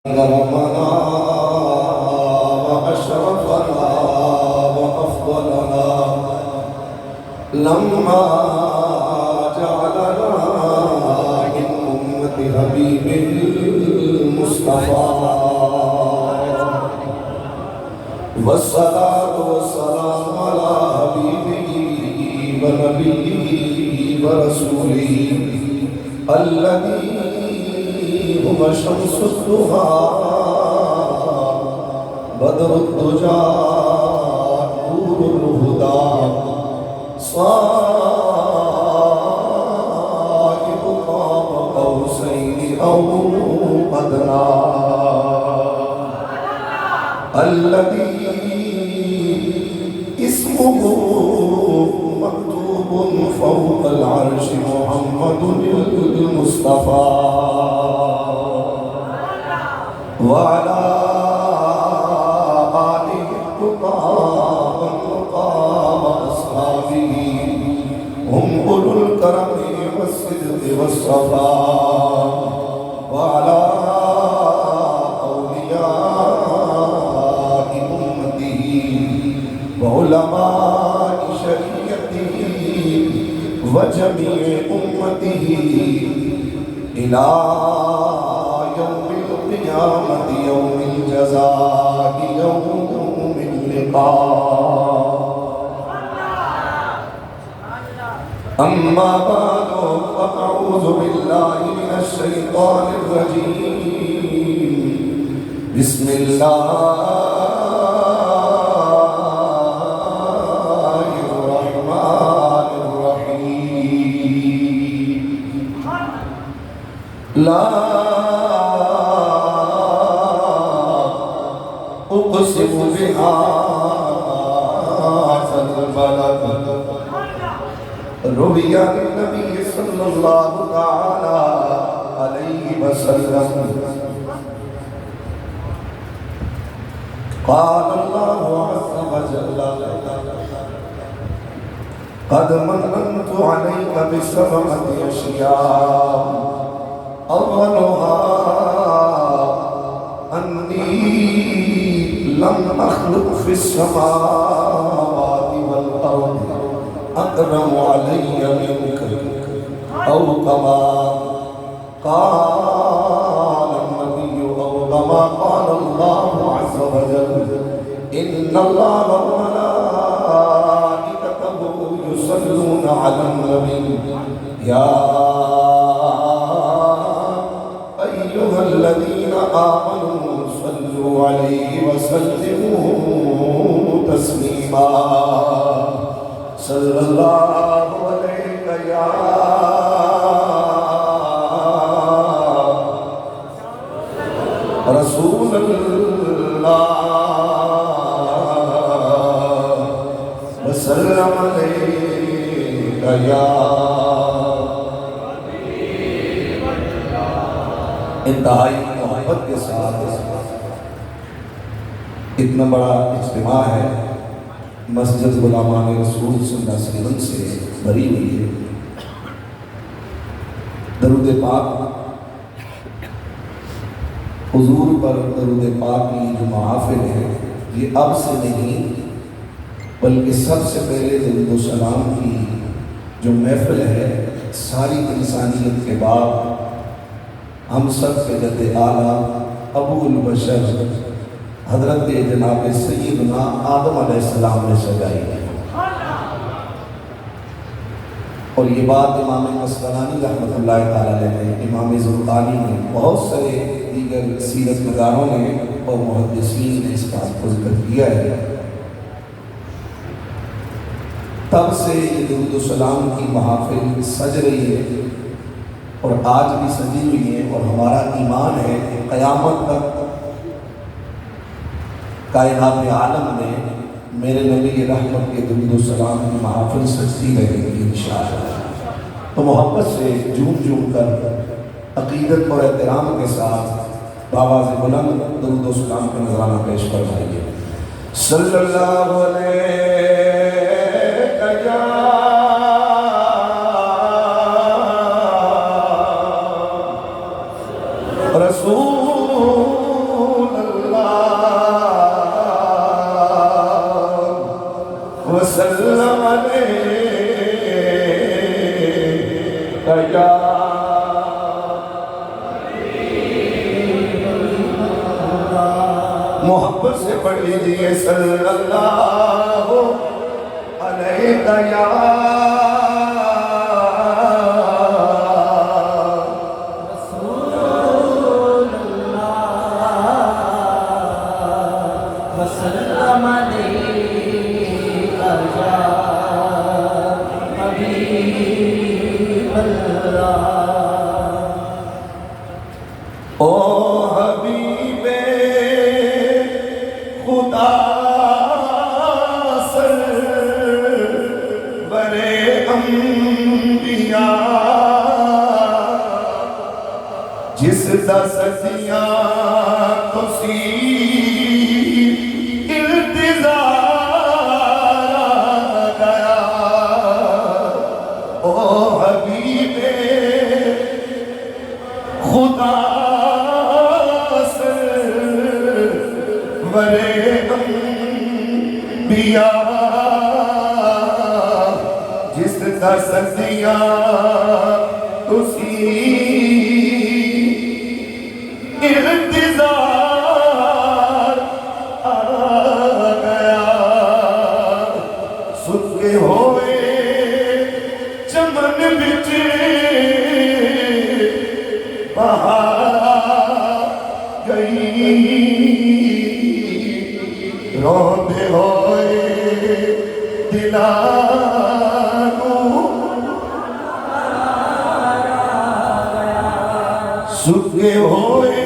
أكرمنا وأشرفنا وأفضلنا لما جعلنا من أمة حبيبه المصطفى والصلاة والسلام على حبيبه ونبيه ورسوله الذي هو شمس الضحى بدر الدجى نور الهدى صاحب قاب قوسين أو أدنى الذي اسمه مكتوب فوق العرش محمد المصطفى وعلى آله الطهار والنقاب أصحابه هم أولو الكرم والصدق والصفاء وعلى أولياء أمته وعلماء شريعته وجميع أمته إلى يوم القيامة يوم الجزاء يوم اللقاء أما بعد فأعوذ بالله من الشيطان الرجيم بسم الله الرحمن الرحيم لا أقسم بهذا البلد روي عن النبي صلى الله تعالى عليه وسلم قال الله عز وجل قد مننت عليك بسبعة أشياء أولها أني لم أخلق في السماوات والأرض أكرم علي منك أو كما قال النبي أو كما قال الله عز وجل إن الله وملائكته يصلون على النبي يا أيها الذين آمنوا صلوا عليه وسلموا تسليما صلى الله عليك يا رسول الله وسلم عليك يا انتہائی محبت کے ساتھ اتنا بڑا اجتماع ہے مسجد غلامان رسول صلی اللہ علیہ وسلم سے بھری ہوئی ہے درود پاک حضور پر درود پاک کی جو محافل ہے یہ اب سے نہیں بلکہ سب سے پہلے درود و سلام کی جو محفل ہے ساری انسانیت کے بعد ہم سب کے جد اعلیٰ ابو البشر حضرت جناب سیدنا آدم علیہ السلام نے سجائی ہے اور یہ بات امام مسلمانی رحمۃ اللہ تعالیٰ نے امام زرقانی نے بہت سارے دیگر سیرت نگاروں نے اور محدثین نے اس بات کو ذکر کیا ہے تب سے یہ درود و سلام کی محافل سج رہی ہے اور آج بھی سجی ہوئی ہے اور ہمارا ایمان ہے کہ قیامت تک کائنات عالم میں میرے نبی رحمت کے درود و سلام کی محافل سجتی رہے گی انشاءاللہ تو محبت سے جھوم جھوم کر عقیدت اور احترام کے ساتھ بآواز بلند درود و سلام کا نذرانہ پیش فرمائیے صلی اللہ علیہ رسول محبت سے پڑھ لیجئے صلی اللہ علیہ یا رسول اللہ وسلم علیہ یا حبیب اللہ او حبیب خدا سرور انبیاء جس دا صدیاں تسی التظار گیا او حبیب خدا سرور انبیاء جس دا صدیاں تسی التظار آ گیا سکے ہوئے چمن بچ بہار گئی روندے ہوئے دلانوں سکے ہوئے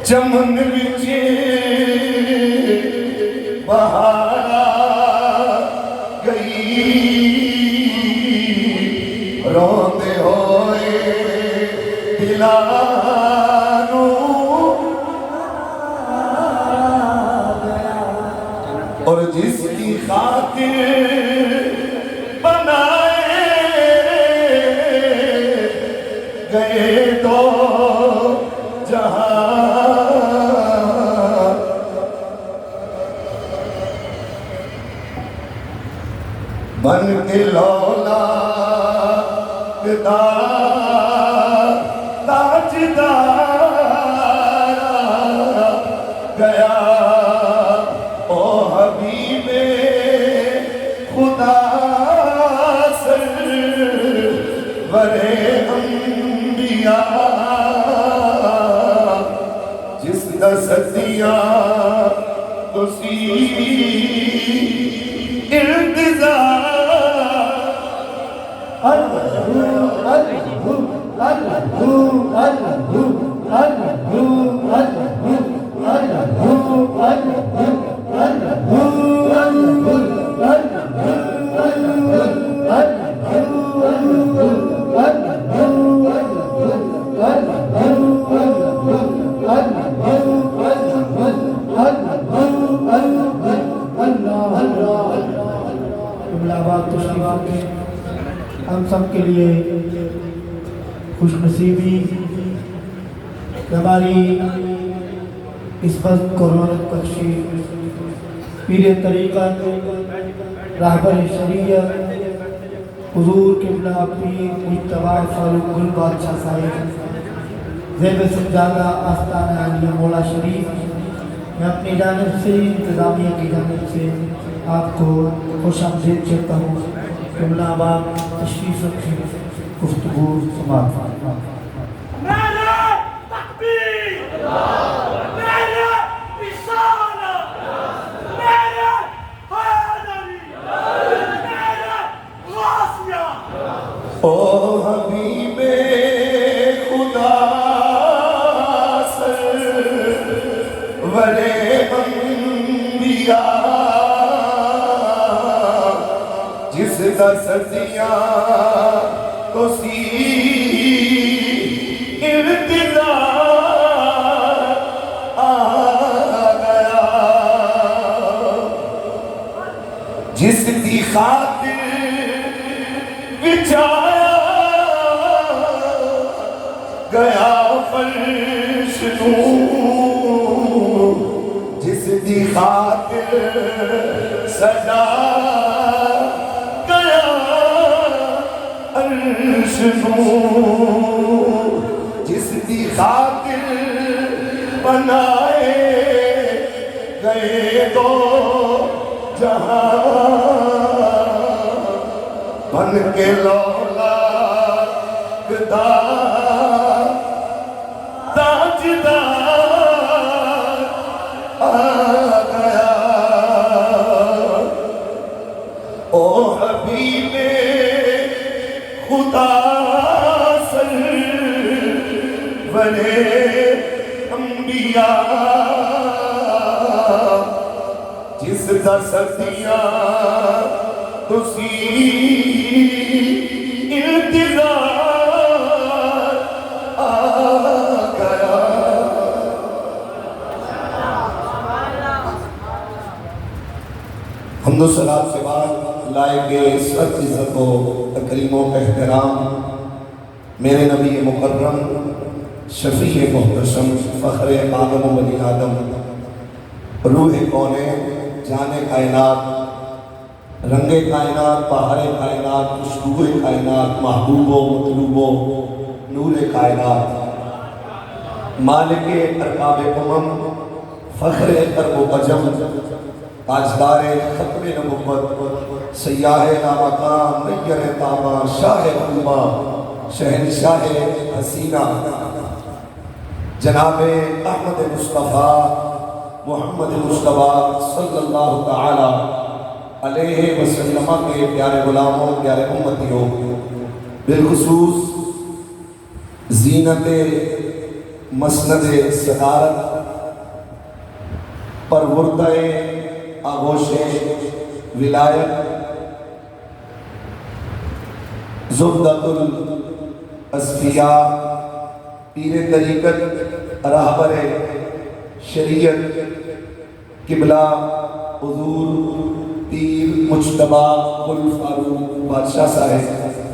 چمن بچ بہار گئی روندے ہوئے دلانوں اور جس کی خاطر بنائے گئے تو جہاں بن کے لولا تاجدار گیا او حبیب خدا سرور انبیاء جس دا صدیاں تسی التظار ہم سب کے لیے خوش نصیبی کہ ہماری اس وقت کو رونق بخشی پیر طریقت راہبر شریعت حضور قبلہ پیر مجتبی فاروق گل بادشاہ صاحب زیب سجادہ آستانہ عالیہ مولا شریف میں اپنی جانب سے انتظامیہ کی جانب سے آپ کو خوش آمدید کہتا ہوں قبلہ آباد تشریف رکھیں گفتگو سماعت نعرہ تکبیر نعرہ رسالت نعرہ حیدری نعرہ غازیہ او حبیب خدا سرور انبیاء جس دا صدیاں تسی التظار آ گیا جس دی خاطر بچایا گیا فرش نوں جس دی خاطر سجا گیا عرش نوں جس دی خاطر بنائے گئے دو جہاں بن کے لولا تاجدار آ گیا او حبیب خدا سرور انبیاء جس دا سدیاں تسی انتظار آ گیا حمد و صلاۃ کے بعد لائق سب عزت و تکریم و احترام میرے نبی مکرم شفیع محتشم فخر آدم و بنی آدم روح کونین جان کائنات رنگ کائنات بہار کائنات خوشبو کائنات محبوب و مطلوب و نور کائنات مالک ارباب امم فخر ارب و عجم تاجدار ختم نبوت سیاہ لامکان نیر تابا شاہ قوما شہنشاہ حسینہ جناب احمد مصطفیٰ محمد مصطفیٰ صلی اللہ تعالی علیہ وسلم کے پیارے غلاموں پیارے امتیوں بالخصوص زینت مسند صدارت پروردہ آغوش ولایت زبدۃ الاصفیاء پیر طریقت راہبر شریعت قبلہ حضور پیر مجتبیٰ الفاروق بادشاہ صاحب